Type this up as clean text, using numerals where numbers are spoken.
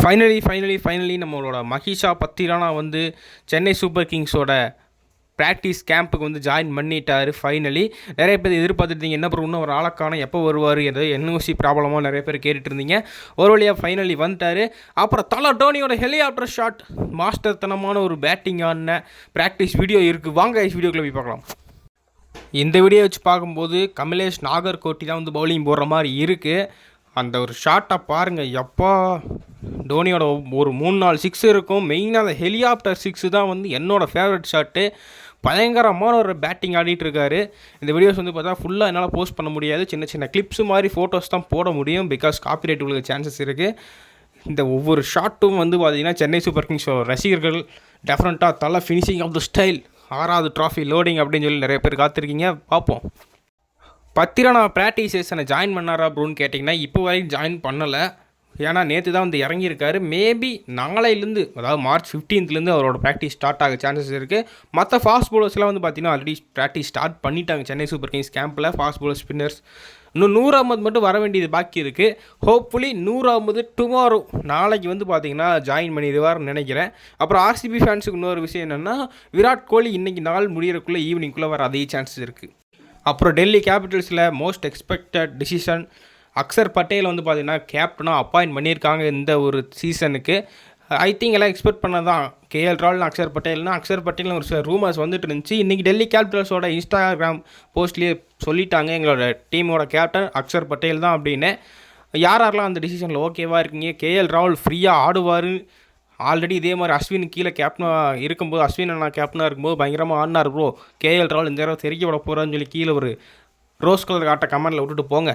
Finally நம்மளோட மஹிஷா பத்திரானா வந்து Chennai super கிங்ஸோட practice கேம்புக்கு வந்து ஜாயின் பண்ணிட்டார். ஃபைனலி நிறைய பேர் எதிர்பார்த்துருந்தீங்க, என்ன ப்ரோ இன்னும் ஒரு ஆளக்கான எப்போ வருவார், ஏதோ என்ஓசி ப்ராப்ளமாக நிறைய பேர் கேட்டுட்டு இருந்தீங்க. ஒரு வழியாக ஃபைனலி வந்துட்டார். அப்புறம் டோனியோட ஹெலிகாப்டர் ஷாட், மாஸ்டர் தனமான ஒரு பேட்டிங் ஆன ப்ராக்டிஸ் வீடியோ இருக்குது. வாங்க வீடியோக்குள்ளே போய் பார்க்கலாம். இந்த வீடியோ வச்சு பார்க்கும்போது கமலேஷ் நாகர்கோட்டி தான் வந்து பவுலிங் போடுற மாதிரி இருக்குது. அந்த ஒரு ஷாட்டை பாருங்கள், எப்பா டோனியோட ஒரு 3-4 சிக்ஸ் இருக்கும். மெயினாக அந்த ஹெலிகாப்டர் சிக்ஸு தான் வந்து என்னோடய ஃபேவரட் ஷாட்டு. பயங்கரமான ஒரு பேட்டிங் ஆடிட்டு இருக்காரு. இந்த வீடியோஸ் வந்து பார்த்தா ஃபுல்லாக என்னால் போஸ்ட் பண்ண முடியாது, சின்ன சின்ன கிளிப்ஸு மாதிரி ஃபோட்டோஸ் தான் போட முடியும், பிகாஸ் காப்பிரைட் உங்களுக்கு சான்சஸ் இருக்குது. இந்த ஒவ்வொரு ஷாட்டும் வந்து பார்த்திங்கன்னா சென்னை சூப்பர் கிங்ஸ் ரசிகர்கள் டெஃபரெண்ட்டாக தலை ஃபினிஷிங் ஆஃப் த ஸ்டைல், 6வது ட்ராஃபி லோடிங் அப்படின்னு சொல்லி நிறைய பேர் காத்திருக்கீங்க. பார்ப்போம். பத்திரானா ப்ராக்டிஸ் செஷனை ஜாயின் பண்ணாரா ப்ரோன்னு கேட்டிங்கன்னா இப்போ வரைக்கும் ஜாயின் பண்ணலை. ஏன்னா நேற்று தான் வந்து இறங்கியிருக்காரு. மேபி நாளையிலேருந்து, அதாவது மார்ச் 15லேருந்து அவரோட ப்ராக்டிஸ் ஸ்டார்ட் ஆக சான்சஸ் இருக்குது. மற்ற ஃபாஸ்ட் பவுலர்ஸ்லாம் வந்து பார்த்திங்கன்னா ஆல்ரெடி ப்ராக்டிஸ் ஸ்டார்ட் பண்ணிட்டாங்க சென்னை சூப்பர் கிங்ஸ் கேம்பில். Fast bowler, spinners. இன்னும் 100 அஹ்மத் மட்டும் வர வேண்டியது பாக்கி இருக்குது. ஹோப்ஃபுல்லி 100 அஹ்மத் டுமாரோ, நாளைக்கு வந்து பார்த்திங்கன்னா ஜாயின் பண்ணிடுவார்னு நினைக்கிறேன். அப்புறம் ஆர்சிபி ஃபேன்ஸுக்கு இன்னொரு விஷயம் என்னென்னா, விராட் கோலி இன்றைக்கி நாள் முடிகிறக்குள்ளே ஈவினிங்குள்ளே வர அதே சான்சஸ் இருக்குது. அப்புறம் டெல்லி கேபிட்டல்ஸில் most expected decision, Axar Patel வந்து பார்த்திங்கன்னா கேப்டனாக அப்பாயின்ட் பண்ணியிருக்காங்க இந்த ஒரு சீசனுக்கு. ஐ திங்க் எல்லாம் எக்ஸ்பெக்ட் பண்ணதான். கேஎல் ராகுல், அக்சர் பட்டேல்னு ஒரு ரூமர்ஸ் வந்துட்டு இருந்துச்சு. இன்றைக்கி டெல்லி கேபிட்டல்ஸோட இன்ஸ்டாகிராம் போஸ்ட்லேயே சொல்லிட்டாங்க, எங்களோட டீமோட கேப்டன் அக்சர் பட்டேல் தான் அப்படின்னு. யாரெல்லாம் அந்த டிசிஷனில் ஓகேவாக இருக்கீங்க? கேஎல் ராகுல் ஃப்ரீயாக ஆடுவார். ஆல்ரெடி இதே மாதிரி அஸ்வின் கீழே கேப்டனாக இருக்கும்போது, அஸ்வின் அண்ணா கேப்டனாக இருக்கும்போது பயங்கரமாக ஆடினார் ப்ரோ. கேஎல் ராகுல் இந்த தடவை தெரிக்க விட போகிறான்னு சொல்லி கீழே ஒரு ரோஸ் கலர் காட்ட கமெண்டில் விட்டுட்டு போங்க.